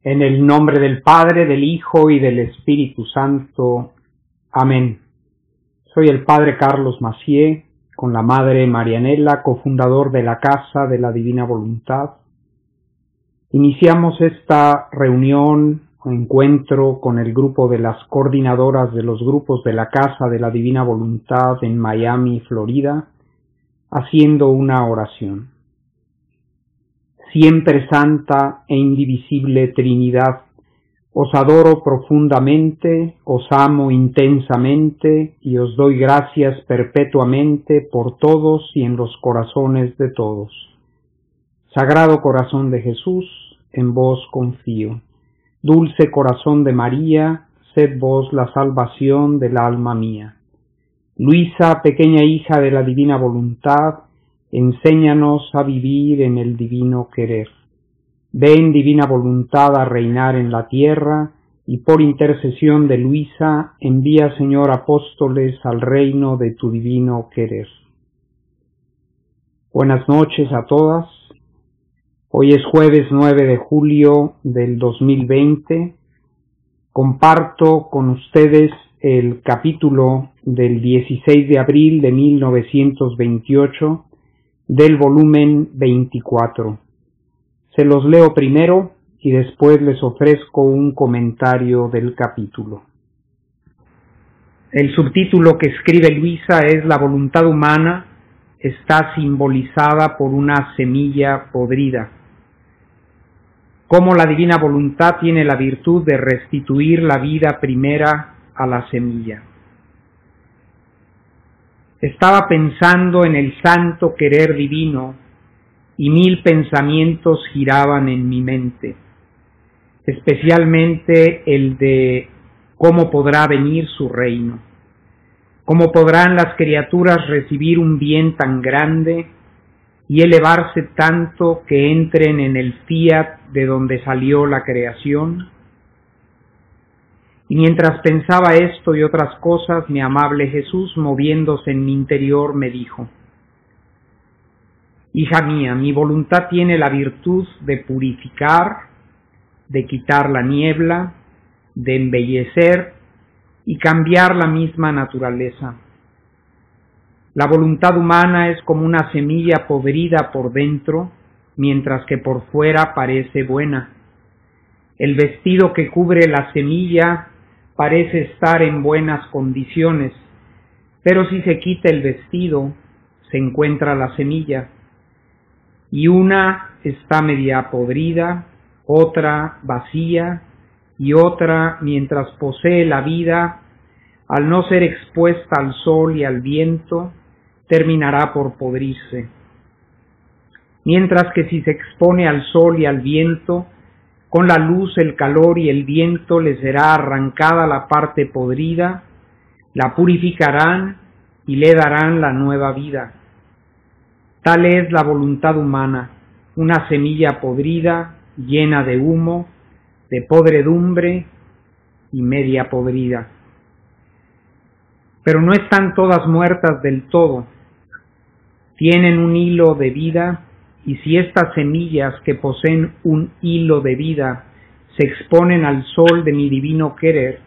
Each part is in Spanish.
En el nombre del Padre, del Hijo y del Espíritu Santo. Amén. Soy el Padre Carlos Macié, con la Madre Marianela, cofundador de la Casa de la Divina Voluntad. Iniciamos esta reunión o encuentro con el grupo de las coordinadoras de los grupos de la Casa de la Divina Voluntad en Miami, Florida, haciendo una oración. Siempre santa e indivisible Trinidad, os adoro profundamente, os amo intensamente y os doy gracias perpetuamente por todos y en los corazones de todos. Sagrado Corazón de Jesús, en vos confío. Dulce Corazón de María, sed vos la salvación del alma mía. Luisa, pequeña hija de la Divina Voluntad, enséñanos a vivir en el divino querer. Ven, Divina Voluntad, a reinar en la tierra, y por intercesión de Luisa, envía, Señor, apóstoles al reino de tu divino querer. Buenas noches a todas. Hoy es jueves 9 de julio del 2020. Comparto con ustedes el capítulo del 16 de abril de 1928, del volumen 24. Se los leo primero y después les ofrezco un comentario del capítulo. El subtítulo que escribe Luisa es La voluntad humana está simbolizada por una semilla podrida. Cómo la divina voluntad tiene la virtud de restituir la vida primera a la semilla. Estaba pensando en el santo querer divino y 1000 pensamientos giraban en mi mente, especialmente el de cómo podrá venir su reino, cómo podrán las criaturas recibir un bien tan grande y elevarse tanto que entren en el fiat de donde salió la creación. Y mientras pensaba esto y otras cosas, mi amable Jesús, moviéndose en mi interior, me dijo: Hija mía, mi voluntad tiene la virtud de purificar, de quitar la niebla, de embellecer y cambiar la misma naturaleza. La voluntad humana es como una semilla podrida por dentro, mientras que por fuera parece buena. El vestido que cubre la semilla parece estar en buenas condiciones, pero si se quita el vestido, se encuentra la semilla, y una está media podrida, otra vacía, y otra, mientras posee la vida, al no ser expuesta al sol y al viento, terminará por podrirse. Mientras que si se expone al sol y al viento, con la luz, el calor y el viento le será arrancada la parte podrida, la purificarán y le darán la nueva vida. Tal es la voluntad humana, una semilla podrida, llena de humo, de podredumbre y media podrida. Pero no están todas muertas del todo. Tienen un hilo de vida, y si estas semillas que poseen un hilo de vida se exponen al sol de mi divino querer,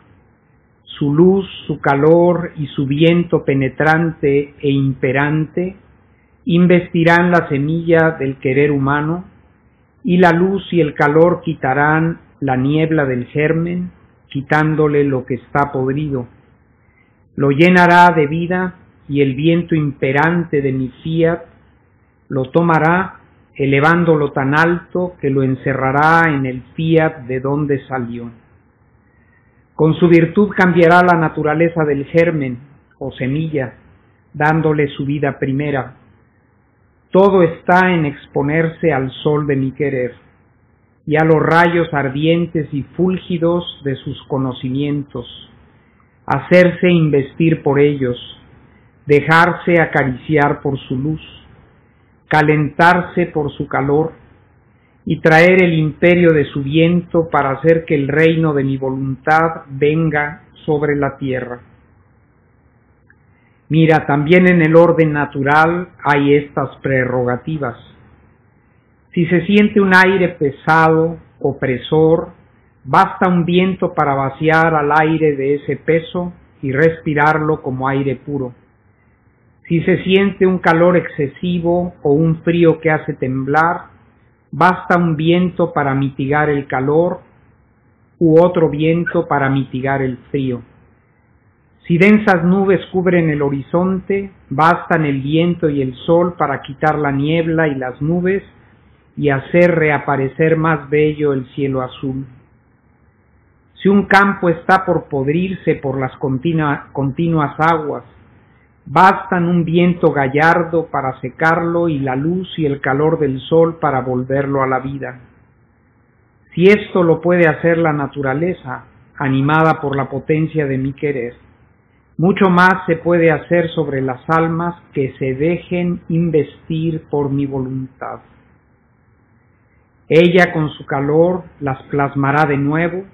su luz, su calor y su viento penetrante e imperante investirán la semilla del querer humano, y la luz y el calor quitarán la niebla del germen, quitándole lo que está podrido. Lo llenará de vida, y el viento imperante de mi fiat lo tomará, elevándolo tan alto que lo encerrará en el fiat de donde salió. Con su virtud cambiará la naturaleza del germen o semilla, dándole su vida primera. Todo está en exponerse al sol de mi querer y a los rayos ardientes y fúlgidos de sus conocimientos, hacerse investir por ellos, dejarse acariciar por su luz, calentarse por su calor y traer el imperio de su viento para hacer que el reino de mi voluntad venga sobre la tierra. Mira, también en el orden natural hay estas prerrogativas. Si se siente un aire pesado, opresor, Basta un viento para vaciar al aire de ese peso y respirarlo como aire puro. Si se siente un calor excesivo o un frío que hace temblar, basta un viento para mitigar el calor u otro viento para mitigar el frío. Si densas nubes cubren el horizonte, bastan el viento y el sol para quitar la niebla y las nubes y hacer reaparecer más bello el cielo azul. Si un campo está por podrirse por las continuas aguas, bastan un viento gallardo para secarlo y la luz y el calor del sol para volverlo a la vida. Si esto lo puede hacer la naturaleza, animada por la potencia de mi querer, mucho más se puede hacer sobre las almas que se dejen investir por mi voluntad. Ella con su calor las plasmará de nuevo,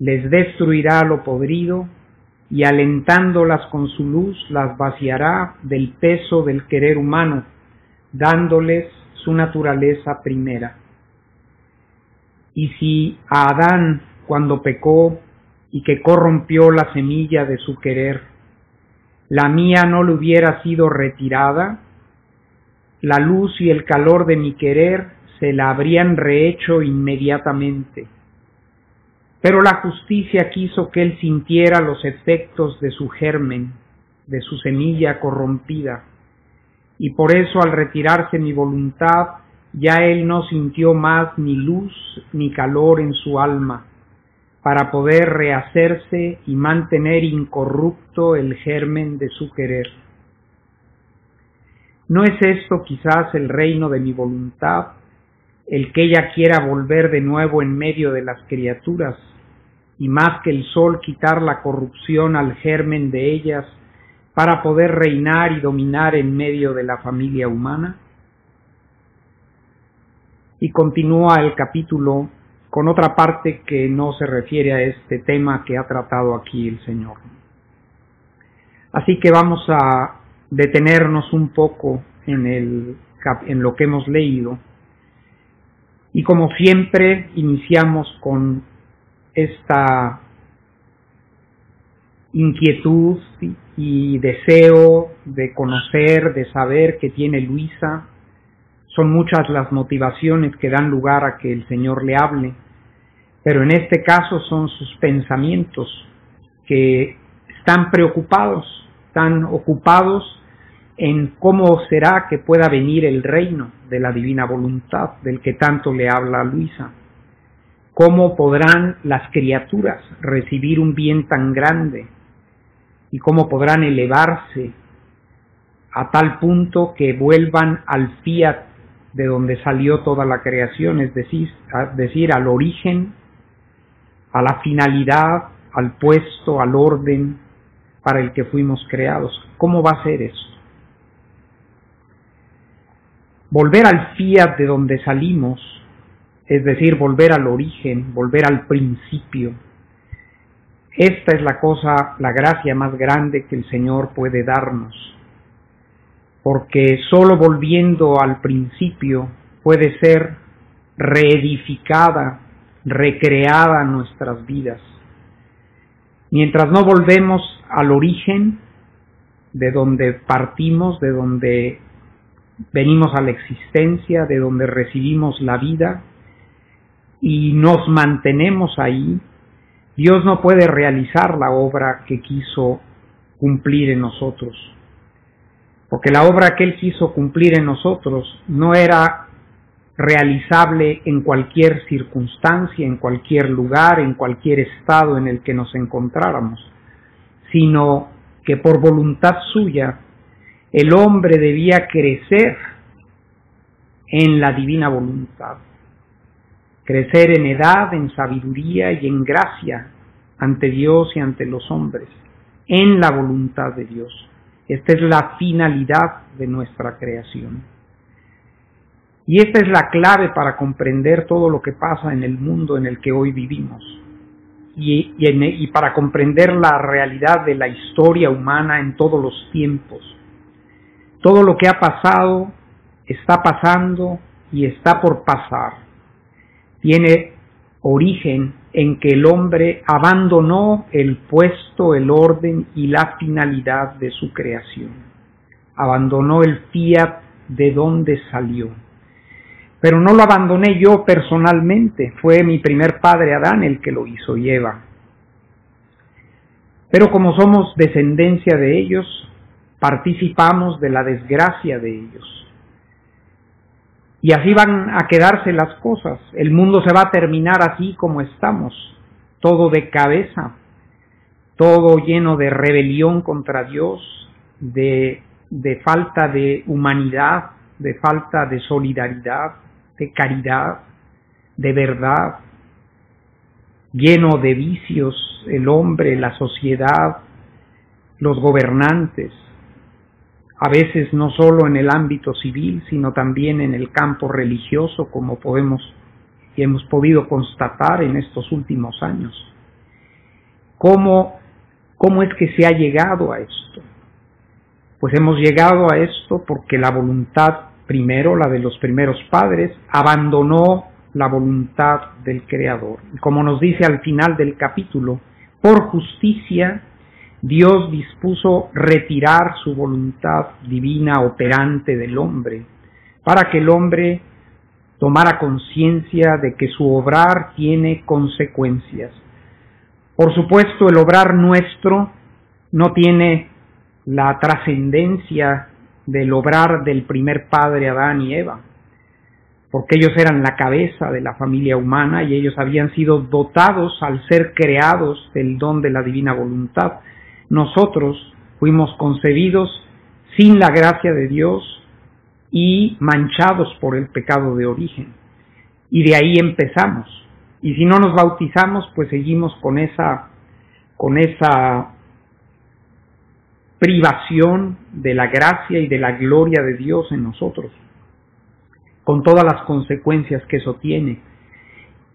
les destruirá lo podrido y alentándolas con su luz las vaciará del peso del querer humano, dándoles su naturaleza primera. Y si a Adán, cuando pecó y que corrompió la semilla de su querer, la mía no le hubiera sido retirada, la luz y el calor de mi querer se la habrían rehecho inmediatamente. Pero la justicia quiso que él sintiera los efectos de su germen, de su semilla corrompida, y por eso al retirarse mi voluntad, ya él no sintió más ni luz ni calor en su alma, para poder rehacerse y mantener incorrupto el germen de su querer. ¿No es esto quizás el reino de mi voluntad, el que ella quiera volver de nuevo en medio de las criaturas, y más que el sol quitar la corrupción al germen de ellas, para poder reinar y dominar en medio de la familia humana? Y continúa el capítulo con otra parte que no se refiere a este tema que ha tratado aquí el Señor. Así que vamos a detenernos un poco en lo que hemos leído. Y como siempre, iniciamos con esta inquietud y deseo de conocer, de saber que tiene Luisa. Son muchas las motivaciones que dan lugar a que el Señor le hable, pero en este caso son sus pensamientos que están preocupados, están ocupados en cómo será que pueda venir el reino de la divina voluntad del que tanto le habla a Luisa. ¿Cómo podrán las criaturas recibir un bien tan grande? ¿Y cómo podrán elevarse a tal punto que vuelvan al fiat de donde salió toda la creación, es decir, al origen, a la finalidad, al puesto, al orden para el que fuimos creados? ¿Cómo va a ser eso? Volver al fiat de donde salimos, es decir, volver al origen, volver al principio. Esta es la gracia más grande que el Señor puede darnos, porque solo volviendo al principio puede ser reedificada, recreada nuestras vidas. Mientras no volvemos al origen, de donde partimos, de donde venimos a la existencia, de donde recibimos la vida, y nos mantenemos ahí, Dios no puede realizar la obra que quiso cumplir en nosotros. Porque la obra que Él quiso cumplir en nosotros no era realizable en cualquier circunstancia, en cualquier lugar, en cualquier estado en el que nos encontráramos, sino que por voluntad suya el hombre debía crecer en la divina voluntad, crecer en edad, en sabiduría y en gracia ante Dios y ante los hombres, en la voluntad de Dios. Esta es la finalidad de nuestra creación. Y esta es la clave para comprender todo lo que pasa en el mundo en el que hoy vivimos. Y para comprender la realidad de la historia humana en todos los tiempos. Todo lo que ha pasado, está pasando y está por pasar tiene origen en que el hombre abandonó el puesto, el orden y la finalidad de su creación. Abandonó el fiat de donde salió. Pero no lo abandoné yo personalmente, fue mi primer padre Adán el que lo hizo, y Eva. Pero como somos descendencia de ellos, participamos de la desgracia de ellos. Y así van a quedarse las cosas. El mundo se va a terminar así como estamos, todo de cabeza, todo lleno de rebelión contra Dios, de falta de humanidad, de falta de solidaridad, de caridad, de verdad, lleno de vicios, el hombre, la sociedad, los gobernantes, a veces no solo en el ámbito civil, sino también en el campo religioso, como hemos podido constatar en estos últimos años. ¿Cómo es que se ha llegado a esto? Pues hemos llegado a esto porque la voluntad, primero la de los primeros padres, abandonó la voluntad del Creador. Y como nos dice al final del capítulo, por justicia Dios dispuso retirar su voluntad divina operante del hombre, para que el hombre tomara conciencia de que su obrar tiene consecuencias. Por supuesto, el obrar nuestro no tiene la trascendencia del obrar del primer padre Adán y Eva, porque ellos eran la cabeza de la familia humana y ellos habían sido dotados al ser creados del don de la divina voluntad. Nosotros fuimos concebidos sin la gracia de Dios y manchados por el pecado de origen. Y de ahí empezamos. Y si no nos bautizamos, pues seguimos con esa privación de la gracia y de la gloria de Dios en nosotros, con todas las consecuencias que eso tiene.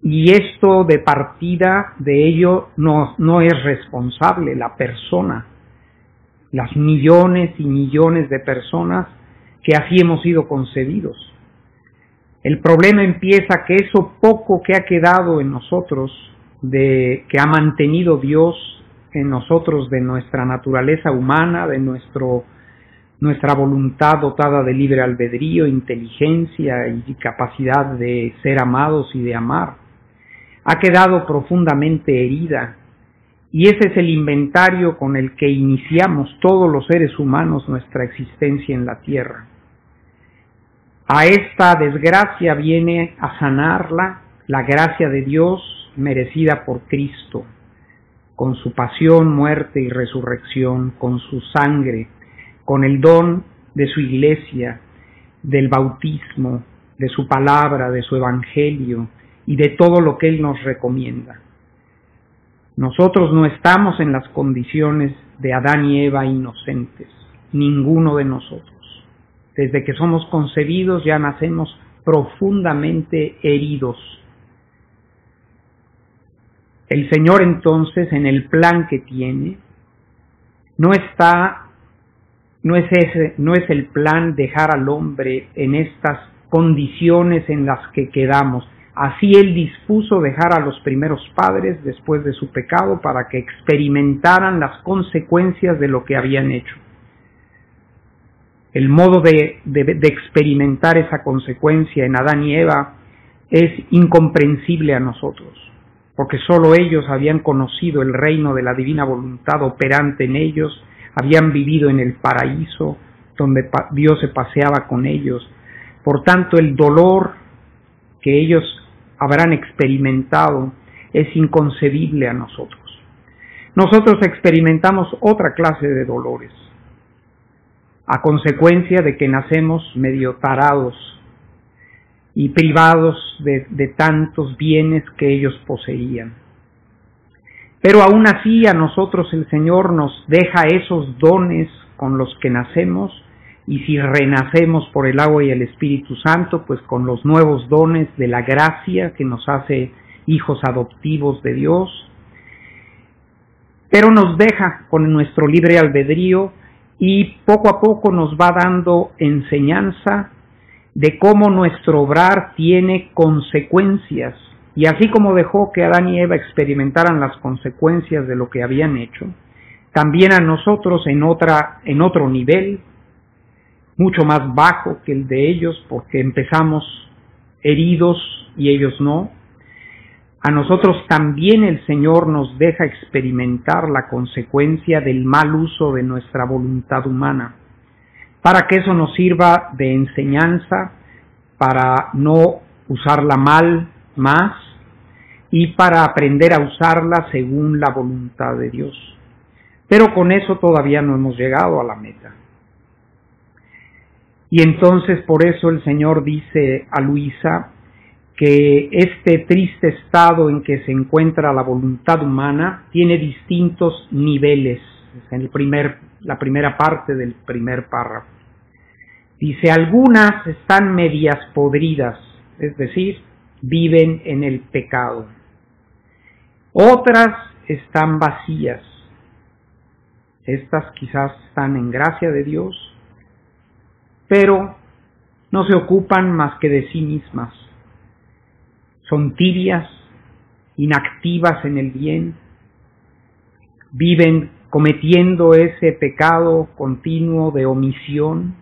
Y esto de partida de ello no es responsable la persona, las millones y millones de personas que así hemos sido concebidos. El problema empieza que eso poco que ha quedado en nosotros, que ha mantenido Dios en nosotros de nuestra naturaleza humana, de nuestra voluntad dotada de libre albedrío, inteligencia y capacidad de ser amados y de amar, ha quedado profundamente herida, y ese es el inventario con el que iniciamos todos los seres humanos nuestra existencia en la tierra. A esta desgracia viene a sanarla la gracia de Dios merecida por Cristo, con su pasión, muerte y resurrección, con su sangre, con el don de su iglesia, del bautismo, de su palabra, de su evangelio y de todo lo que Él nos recomienda. Nosotros no estamos en las condiciones de Adán y Eva inocentes, ninguno de nosotros. Desde que somos concebidos ya nacemos profundamente heridos. El Señor entonces, en el plan que tiene, no es el plan dejar al hombre en estas condiciones en las que quedamos. Así Él dispuso dejar a los primeros padres después de su pecado para que experimentaran las consecuencias de lo que habían hecho. El modo de experimentar esa consecuencia en Adán y Eva es incomprensible a nosotros, porque solo ellos habían conocido el reino de la divina voluntad operante en ellos, habían vivido en el paraíso donde Dios se paseaba con ellos. Por tanto, el dolor que ellos habrán experimentado es inconcebible a nosotros. Nosotros experimentamos otra clase de dolores, a consecuencia de que nacemos medio tarados y privados de tantos bienes que ellos poseían. Pero aún así a nosotros el Señor nos deja esos dones con los que nacemos, y si renacemos por el agua y el Espíritu Santo, pues con los nuevos dones de la gracia que nos hace hijos adoptivos de Dios. Pero nos deja con nuestro libre albedrío y poco a poco nos va dando enseñanza de cómo nuestro obrar tiene consecuencias Y así como dejó que Adán y Eva experimentaran las consecuencias de lo que habían hecho, también a nosotros en otro nivel, mucho más bajo que el de ellos, porque empezamos heridos y ellos no, a nosotros también el Señor nos deja experimentar la consecuencia del mal uso de nuestra voluntad humana, para que eso nos sirva de enseñanza, para no usarla mal más y para aprender a usarla según la voluntad de Dios. Pero con eso todavía no hemos llegado a la meta. Y entonces por eso el Señor dice a Luisa que este triste estado en que se encuentra la voluntad humana tiene distintos niveles. En la primera parte del primer párrafo. Dice, algunas están medias podridas, es decir, viven en el pecado. Otras están vacías. Estas quizás están en gracia de Dios, pero no se ocupan más que de sí mismas. Son tibias, inactivas en el bien, viven cometiendo ese pecado continuo de omisión.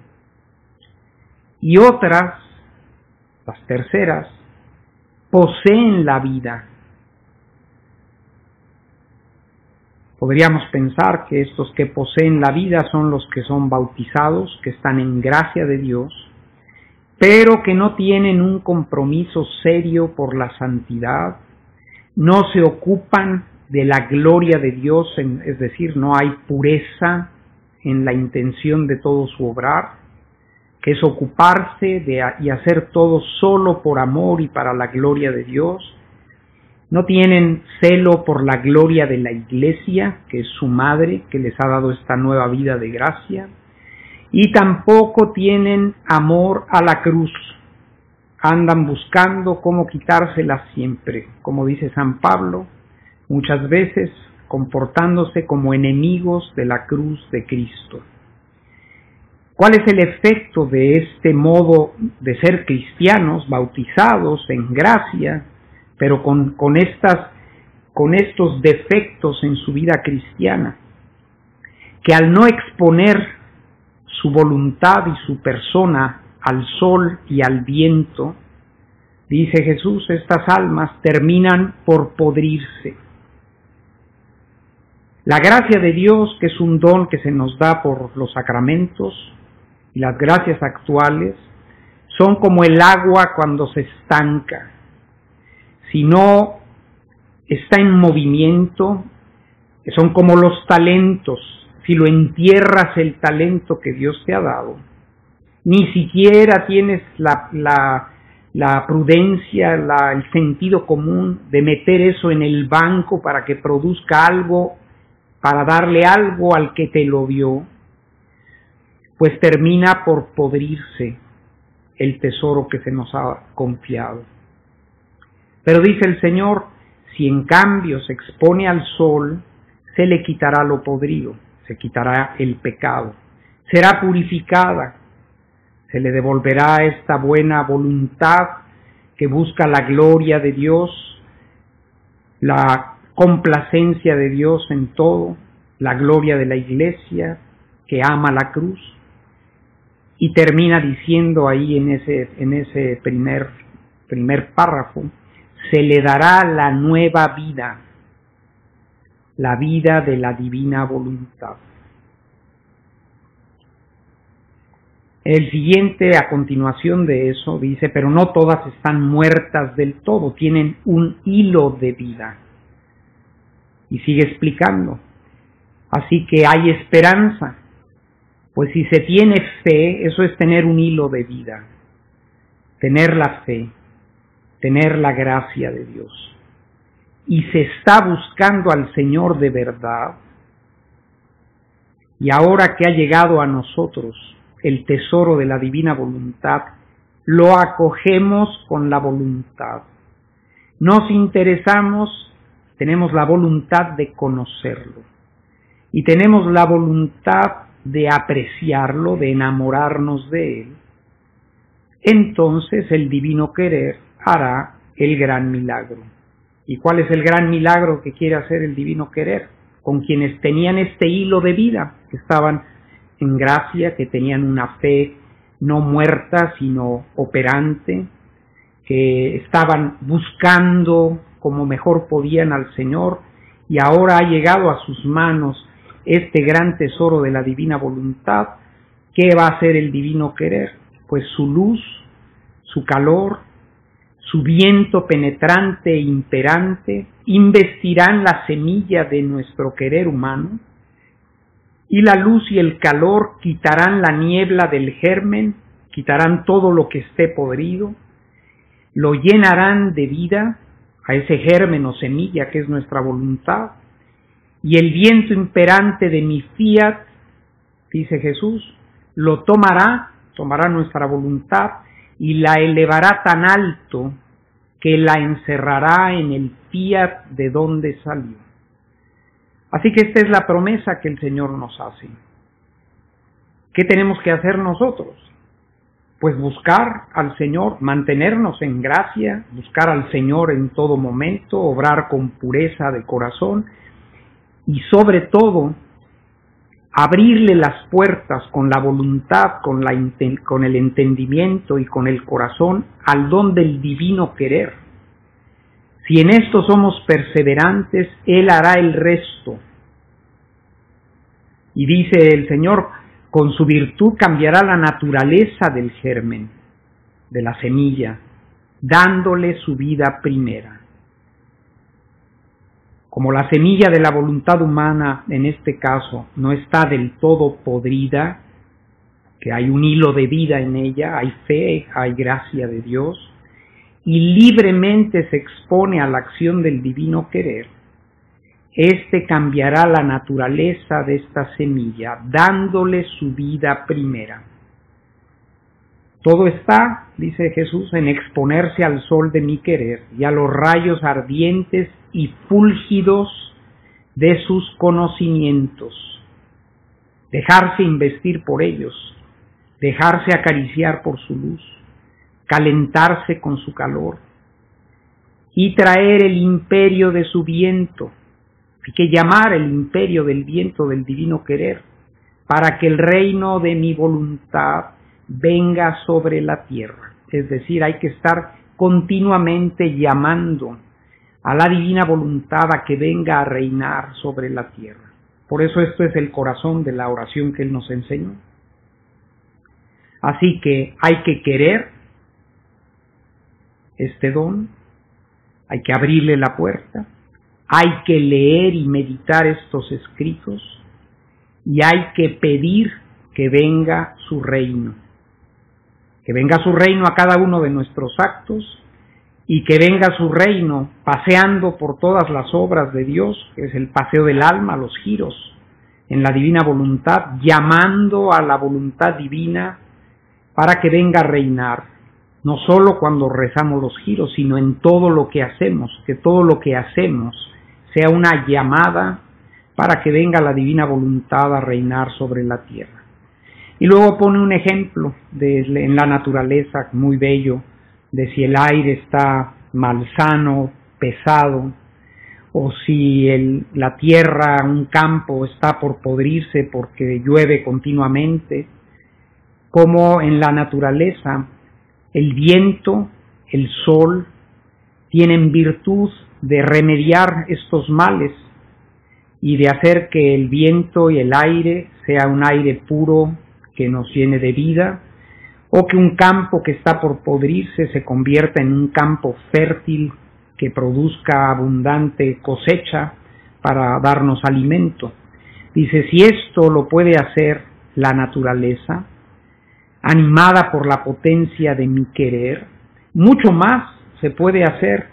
Y otras, las terceras, poseen la vida. Podríamos pensar que estos que poseen la vida son los que son bautizados, que están en gracia de Dios, pero que no tienen un compromiso serio por la santidad, no se ocupan de la gloria de Dios, es decir, no hay pureza en la intención de todo su obrar, que es ocuparse y hacer todo solo por amor y para la gloria de Dios. No tienen celo por la gloria de la Iglesia, que es su madre, que les ha dado esta nueva vida de gracia, y tampoco tienen amor a la cruz. Andan buscando cómo quitársela siempre, como dice San Pablo, muchas veces comportándose como enemigos de la cruz de Cristo. ¿Cuál es el efecto de este modo de ser cristianos, bautizados en gracia, pero con estos defectos en su vida cristiana? Que al no exponer su voluntad y su persona al sol y al viento, dice Jesús, estas almas terminan por podrirse. La gracia de Dios, que es un don que se nos da por los sacramentos, y las gracias actuales, son como el agua cuando se estanca. Si no está en movimiento, son como los talentos. Si lo entierras el talento que Dios te ha dado, ni siquiera tienes la prudencia, el sentido común de meter eso en el banco para que produzca algo, para darle algo al que te lo dio, pues termina por podrirse el tesoro que se nos ha confiado. Pero dice el Señor, si en cambio se expone al sol, se le quitará lo podrido, se quitará el pecado, será purificada, se le devolverá esta buena voluntad que busca la gloria de Dios, la complacencia de Dios en todo, la gloria de la Iglesia que ama la cruz. Y termina diciendo ahí en ese primer párrafo, se le dará la nueva vida, la vida de la divina voluntad. El siguiente, a continuación de eso, dice, pero no todas están muertas del todo, tienen un hilo de vida. Y sigue explicando, así que hay esperanza. Pues si se tiene fe, eso es tener un hilo de vida, tener la fe, tener la gracia de Dios. Y se está buscando al Señor de verdad, y ahora que ha llegado a nosotros el tesoro de la divina voluntad, lo acogemos con la voluntad. Nos interesamos, tenemos la voluntad de conocerlo, y tenemos la voluntad de apreciarlo, de enamorarnos de él. Entonces el divino querer hará el gran milagro. ¿Y cuál es el gran milagro que quiere hacer el divino querer? Con quienes tenían este hilo de vida, que estaban en gracia, que tenían una fe no muerta, sino operante, que estaban buscando como mejor podían al Señor, y ahora ha llegado a sus manos este gran tesoro de la divina voluntad. ¿Qué va a hacer el divino querer? Pues su luz, su calor, su viento penetrante e imperante investirán la semilla de nuestro querer humano, y la luz y el calor quitarán la niebla del germen, quitarán todo lo que esté podrido, lo llenarán de vida a ese germen o semilla que es nuestra voluntad, y el viento imperante de mi fiat, dice Jesús, lo tomará nuestra voluntad y la elevará tan alto que la encerrará en el fiat de donde salió. Así que esta es la promesa que el Señor nos hace. ¿Qué tenemos que hacer nosotros? Pues buscar al Señor, mantenernos en gracia, buscar al Señor en todo momento, obrar con pureza de corazón y sobre todo abrirle las puertas con la voluntad, con el entendimiento y con el corazón al don del divino querer. Si en esto somos perseverantes, Él hará el resto. Y dice el Señor, con su virtud cambiará la naturaleza del germen, de la semilla, dándole su vida primera. Como la semilla de la voluntad humana, en este caso, no está del todo podrida, que hay un hilo de vida en ella, hay fe, hay gracia de Dios, y libremente se expone a la acción del divino querer, este cambiará la naturaleza de esta semilla, dándole su vida primera. Todo está, dice Jesús, en exponerse al sol de mi querer y a los rayos ardientes y fúlgidos de sus conocimientos. Dejarse investir por ellos, dejarse acariciar por su luz, calentarse con su calor y traer el imperio de su viento. Hay que llamar el imperio del viento del divino querer para que el reino de mi voluntad venga sobre la tierra. Es decir, hay que estar continuamente llamando a la divina voluntad a que venga a reinar sobre la tierra. Por eso esto es el corazón de la oración que Él nos enseñó. Así que hay que querer este don, hay que abrirle la puerta, hay que leer y meditar estos escritos y hay que pedir que venga su reino. Que venga su reino a cada uno de nuestros actos y que venga su reino paseando por todas las obras de Dios, que es el paseo del alma, los giros en la divina voluntad, llamando a la voluntad divina para que venga a reinar, no solo cuando rezamos los giros, sino en todo lo que hacemos, que todo lo que hacemos sea una llamada para que venga la divina voluntad a reinar sobre la tierra. Y luego pone un ejemplo en la naturaleza muy bello, de si el aire está malsano, pesado, o si la tierra, un campo, está por podrirse porque llueve continuamente, como en la naturaleza el viento, el sol, tienen virtud de remediar estos males y de hacer que el viento y el aire sea un aire puro que nos llene de vida, o que un campo que está por podrirse se convierta en un campo fértil que produzca abundante cosecha para darnos alimento. Dice, si esto lo puede hacer la naturaleza, animada por la potencia de mi querer, mucho más se puede hacer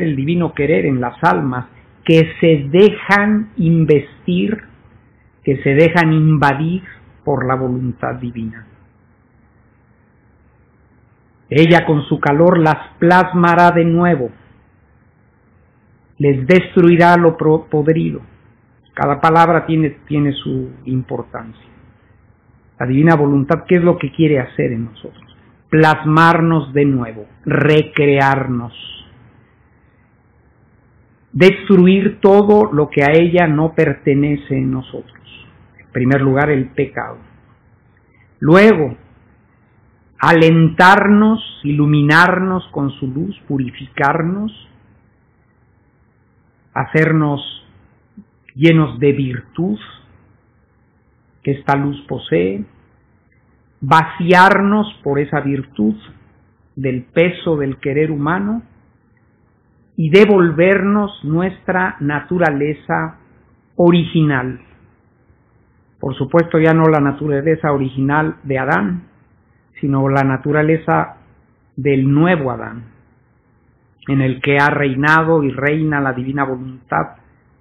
el divino querer en las almas que se dejan investir, que se dejan invadir por la voluntad divina. Ella con su calor las plasmará de nuevo, les destruirá lo podrido. Cada palabra tiene su importancia. La divina voluntad, ¿qué es lo que quiere hacer en nosotros? Plasmarnos de nuevo, recrearnos. destruir todo lo que a ella no pertenece en nosotros. En primer lugar, el pecado. Luego, alentarnos, iluminarnos con su luz, purificarnos, hacernos llenos de virtud que esta luz posee, vaciarnos por esa virtud del peso del querer humano y devolvernos nuestra naturaleza original. Por supuesto, ya no la naturaleza original de Adán, sino la naturaleza del nuevo Adán, en el que ha reinado y reina la divina voluntad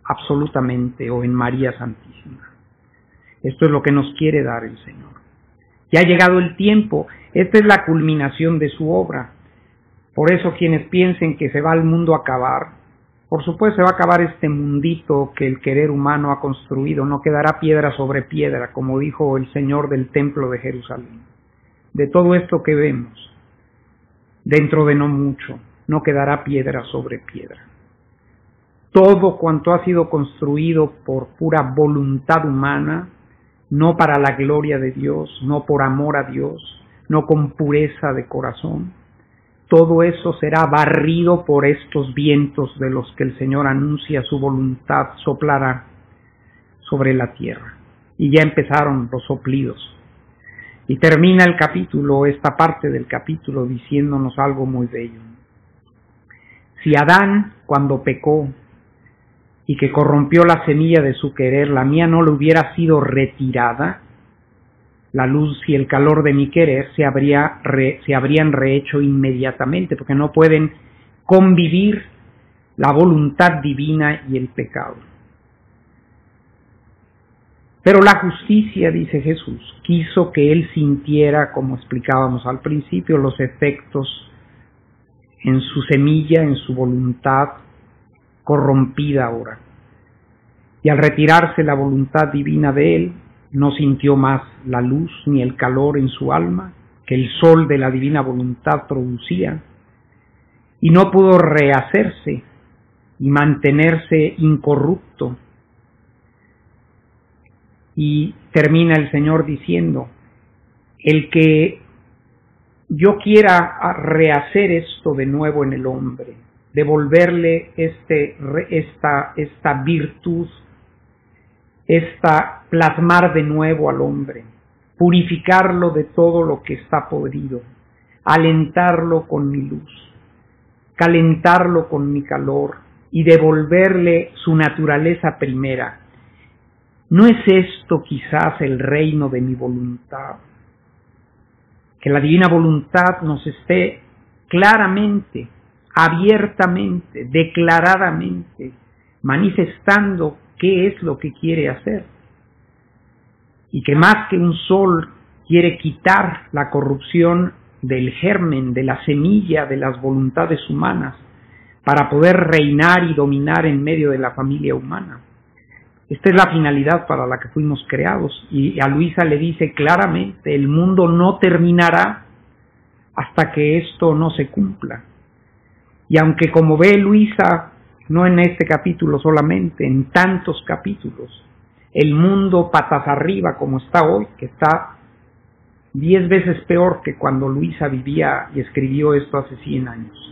absolutamente, o en María Santísima. Esto es lo que nos quiere dar el Señor. Ya ha llegado el tiempo, esta es la culminación de su obra. Por eso quienes piensen que se va el mundo a acabar, por supuesto se va a acabar este mundito que el querer humano ha construido, no quedará piedra sobre piedra, como dijo el Señor del templo de Jerusalén. De todo esto que vemos, dentro de no mucho, no quedará piedra sobre piedra. Todo cuanto ha sido construido por pura voluntad humana, no para la gloria de Dios, no por amor a Dios, no con pureza de corazón, todo eso será barrido por estos vientos de los que el Señor anuncia su voluntad, soplará sobre la tierra. Y ya empezaron los soplidos. Y termina el capítulo, esta parte del capítulo, diciéndonos algo muy bello. Si Adán, cuando pecó y que corrompió la semilla de su querer, la mía no le hubiera sido retirada, la luz y el calor de mi querer se habrían rehecho inmediatamente, porque no pueden convivir la voluntad divina y el pecado. Pero la justicia, dice Jesús, quiso que él sintiera, como explicábamos al principio, los efectos en su semilla, en su voluntad corrompida ahora. Y al retirarse la voluntad divina de él, no sintió más la luz ni el calor en su alma que el sol de la divina voluntad producía, y no pudo rehacerse y mantenerse incorrupto. Y termina el Señor diciendo, el que yo quiera rehacer esto de nuevo en el hombre, devolverle esta virtud, plasmar de nuevo al hombre, purificarlo de todo lo que está podrido, alentarlo con mi luz, calentarlo con mi calor y devolverle su naturaleza primera. ¿No es esto quizás el reino de mi voluntad? Que la divina voluntad nos esté claramente, abiertamente, declaradamente, manifestando qué es lo que quiere hacer. Y que más que un sol quiere quitar la corrupción del germen, de la semilla de las voluntades humanas, para poder reinar y dominar en medio de la familia humana. Esta es la finalidad para la que fuimos creados, y a Luisa le dice claramente, el mundo no terminará hasta que esto no se cumpla. Y aunque, como ve Luisa, no en este capítulo solamente, en tantos capítulos, el mundo patas arriba como está hoy, que está 10 veces peor que cuando Luisa vivía y escribió esto hace 100 años.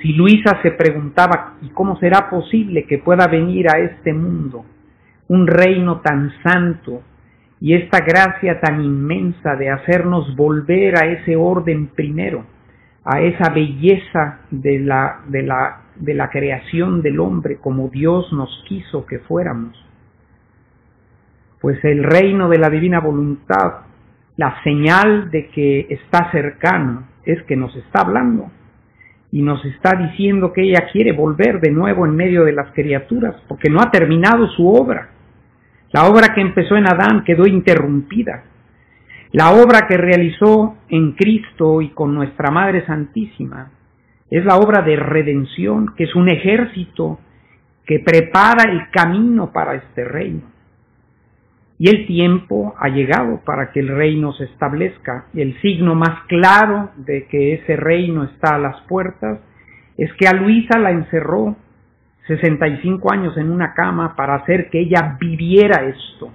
Si Luisa se preguntaba, ¿y cómo será posible que pueda venir a este mundo un reino tan santo y esta gracia tan inmensa de hacernos volver a ese orden primero, a esa belleza de la creación del hombre como Dios nos quiso que fuéramos? Pues el reino de la divina voluntad, la señal de que está cercano, es que nos está hablando. Y nos está diciendo que ella quiere volver de nuevo en medio de las criaturas, porque no ha terminado su obra. La obra que empezó en Adán quedó interrumpida. La obra que realizó en Cristo y con nuestra Madre Santísima es la obra de redención, que es un ejército que prepara el camino para este reino. Y el tiempo ha llegado para que el reino se establezca. Y el signo más claro de que ese reino está a las puertas es que a Luisa la encerró 65 años en una cama para hacer que ella viviera esto.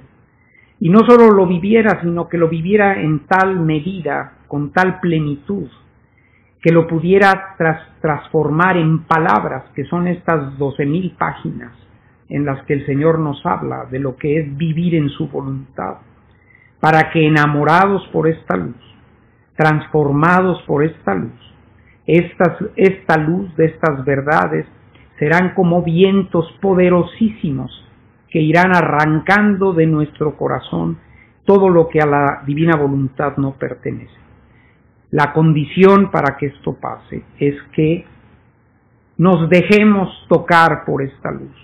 Y no solo lo viviera, sino que lo viviera en tal medida, con tal plenitud, que lo pudiera transformar en palabras, que son estas 12,000 páginas en las que el Señor nos habla de lo que es vivir en su voluntad, para que enamorados por esta luz, transformados por esta luz, esta luz de estas verdades serán como vientos poderosísimos que irán arrancando de nuestro corazón todo lo que a la divina voluntad no pertenece. La condición para que esto pase es que nos dejemos tocar por esta luz.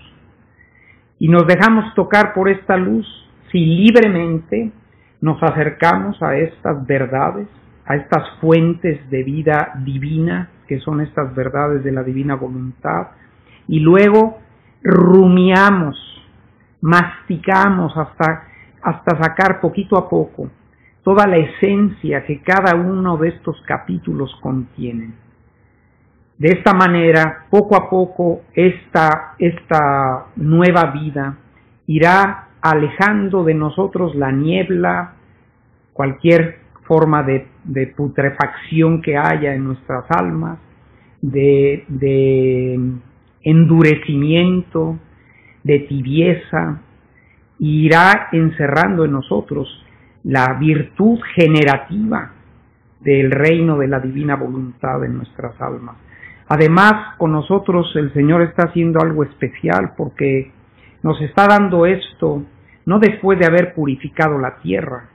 Y nos dejamos tocar por esta luz si libremente nos acercamos a estas verdades, a estas fuentes de vida divina, que son estas verdades de la divina voluntad, y luego rumiamos, masticamos hasta sacar poquito a poco toda la esencia que cada uno de estos capítulos contienen. De esta manera, poco a poco, esta nueva vida irá alejando de nosotros la niebla, cualquier forma de putrefacción que haya en nuestras almas, de endurecimiento, de tibieza, y irá encerrando en nosotros la virtud generativa del reino de la divina voluntad en nuestras almas. Además, con nosotros el Señor está haciendo algo especial, porque nos está dando esto no después de haber purificado la tierra,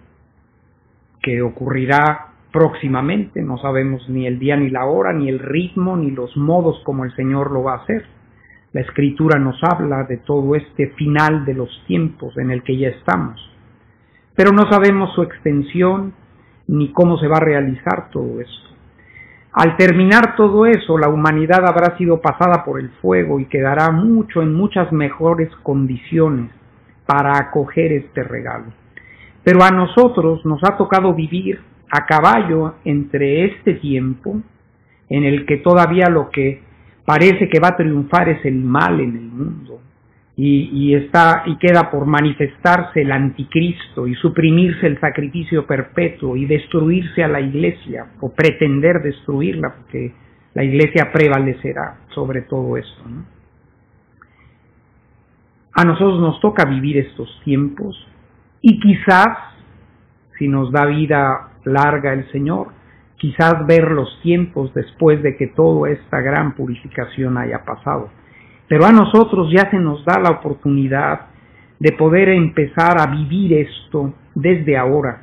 que ocurrirá próximamente, no sabemos ni el día ni la hora, ni el ritmo, ni los modos como el Señor lo va a hacer. La Escritura nos habla de todo este final de los tiempos en el que ya estamos, pero no sabemos su extensión ni cómo se va a realizar todo esto. Al terminar todo eso, la humanidad habrá sido pasada por el fuego y quedará en muchas mejores condiciones para acoger este regalo. Pero a nosotros nos ha tocado vivir a caballo entre este tiempo, en el que todavía lo que parece que va a triunfar es el mal en el mundo, y queda por manifestarse el anticristo y suprimirse el sacrificio perpetuo y destruirse a la iglesia, o pretender destruirla, porque la iglesia prevalecerá sobre todo esto, ¿no? A nosotros nos toca vivir estos tiempos, y quizás, si nos da vida larga el Señor, quizás ver los tiempos después de que toda esta gran purificación haya pasado. Pero a nosotros ya se nos da la oportunidad de poder empezar a vivir esto desde ahora,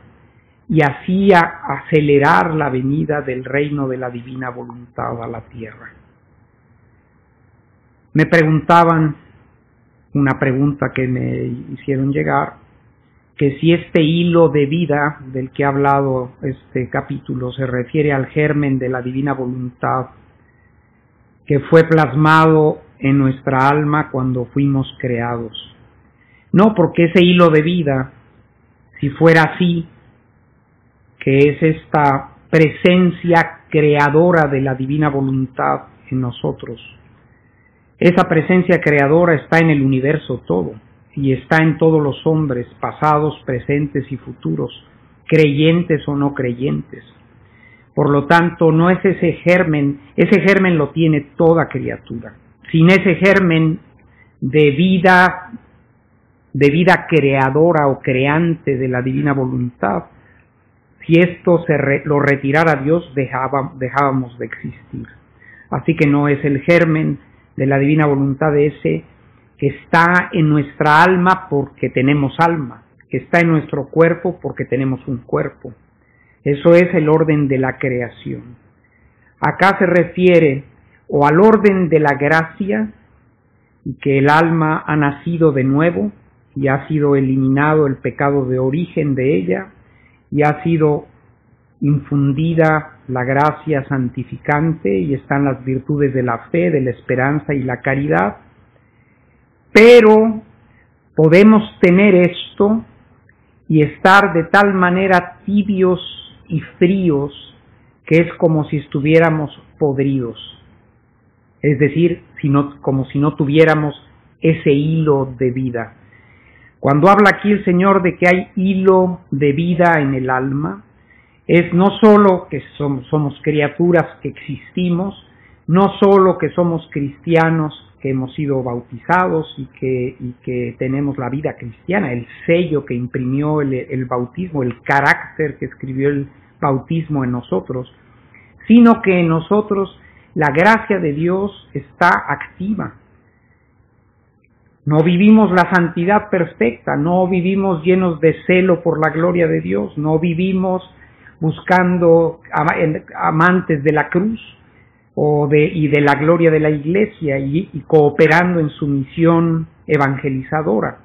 y así acelerar la venida del reino de la divina voluntad a la tierra. Me preguntaban, una pregunta que me hicieron llegar, que si este hilo de vida del que ha hablado este capítulo se refiere al germen de la divina voluntad que fue plasmado en nuestra alma cuando fuimos creados. No, porque ese hilo de vida, si fuera así, que es esta presencia creadora de la divina voluntad en nosotros, esa presencia creadora está en el universo todo, y está en todos los hombres, pasados, presentes y futuros, creyentes o no creyentes. Por lo tanto, no es ese germen lo tiene toda criatura. Sin ese germen de vida creadora o creante de la divina voluntad, si esto lo retirara Dios, dejábamos de existir. Así que no es el germen de la divina voluntad ese que está en nuestra alma porque tenemos alma, que está en nuestro cuerpo porque tenemos un cuerpo. Eso es el orden de la creación. Acá se refiere o al orden de la gracia, y que el alma ha nacido de nuevo y ha sido eliminado el pecado de origen de ella, y ha sido infundida la gracia santificante, y están las virtudes de la fe, de la esperanza y la caridad. Pero podemos tener esto y estar de tal manera tibios y fríos que es como si estuviéramos podridos. es decir, como si no tuviéramos ese hilo de vida. Cuando habla aquí el Señor de que hay hilo de vida en el alma, es no solo que somos criaturas que existimos, no solo que somos cristianos que hemos sido bautizados y que tenemos la vida cristiana, el sello que imprimió el bautismo, el carácter que escribió el bautismo en nosotros, sino que en nosotros la gracia de Dios está activa. No vivimos la santidad perfecta, no vivimos llenos de celo por la gloria de Dios, no vivimos buscando amantes de la cruz y de la gloria de la Iglesia y cooperando en su misión evangelizadora.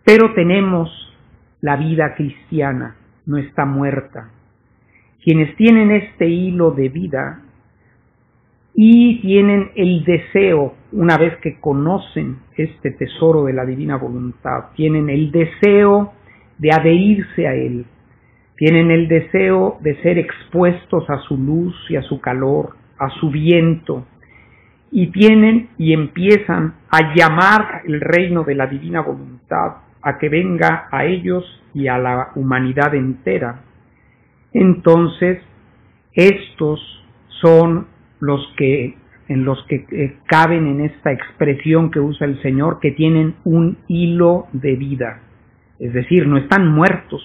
Pero tenemos la vida cristiana, no está muerta. Quienes tienen este hilo de vida y tienen el deseo, una vez que conocen este tesoro de la divina voluntad, tienen el deseo de adherirse a él, tienen el deseo de ser expuestos a su luz y a su calor, a su viento, y empiezan a llamar el reino de la divina voluntad a que venga a ellos y a la humanidad entera. Entonces, estos son los que caben en esta expresión que usa el Señor, que tienen un hilo de vida. Es decir, no están muertos,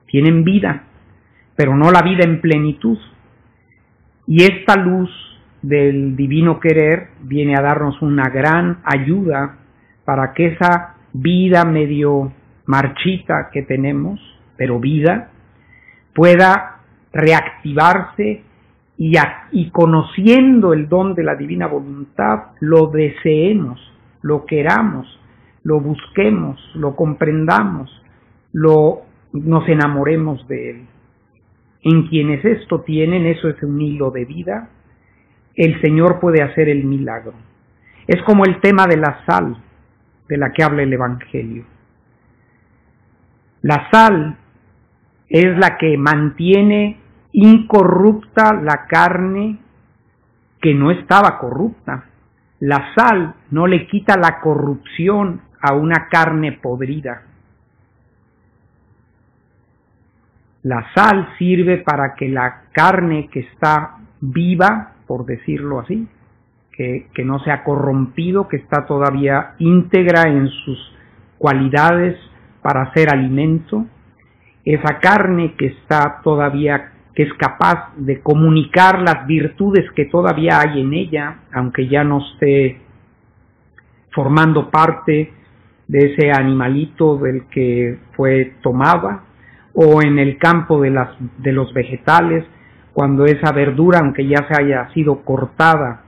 tienen vida, pero no la vida en plenitud. Y esta luz del divino querer viene a darnos una gran ayuda para que esa vida medio marchita que tenemos, pero vida, pueda reactivarse y conociendo el don de la divina voluntad, lo deseemos, lo queramos, lo busquemos, lo comprendamos, nos enamoremos de él. En quienes esto tienen, eso es un hilo de vida, el Señor puede hacer el milagro. Es como el tema de la sal, de la que habla el Evangelio. La sal es la que mantiene incorrupta la carne que no estaba corrupta. La sal no le quita la corrupción a una carne podrida. La sal sirve para que la carne que está viva, por decirlo así, que no se ha corrompido, que está todavía íntegra en sus cualidades para ser alimento, esa carne que está todavía, que es capaz de comunicar las virtudes que todavía hay en ella, aunque ya no esté formando parte de ese animalito del que fue tomada, o en el campo de los vegetales, cuando esa verdura, aunque ya se haya sido cortada,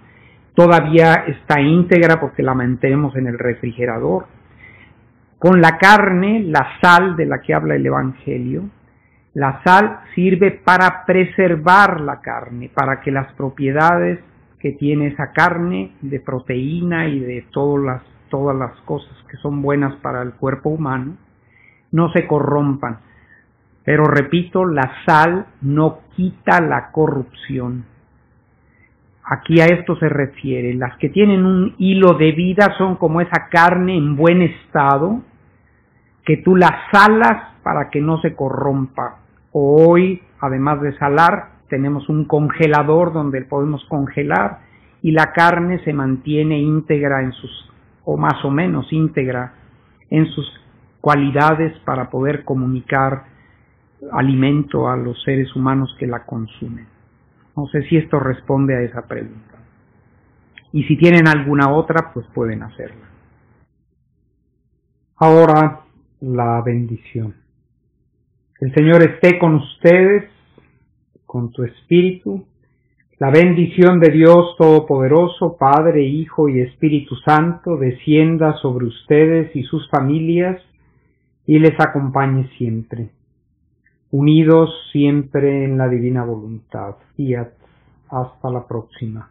todavía está íntegra porque la mantenemos en el refrigerador. Con la carne, la sal de la que habla el Evangelio, la sal sirve para preservar la carne, para que las propiedades que tiene esa carne de proteína y de todas las cosas que son buenas para el cuerpo humano no se corrompan. Pero repito, la sal no quita la corrupción. Aquí a esto se refiere. Las que tienen un hilo de vida son como esa carne en buen estado, que tú la salas para que no se corrompa. Hoy, además de salar, tenemos un congelador donde podemos congelar y la carne se mantiene íntegra o más o menos íntegra en sus cualidades para poder comunicar alimento a los seres humanos que la consumen. No sé si esto responde a esa pregunta. Y si tienen alguna otra, pues pueden hacerla. Ahora, la bendición. El Señor esté con ustedes, con tu espíritu. La bendición de Dios Todopoderoso, Padre, Hijo y Espíritu Santo, descienda sobre ustedes y sus familias y les acompañe siempre. Unidos siempre en la divina voluntad. Y hasta la próxima.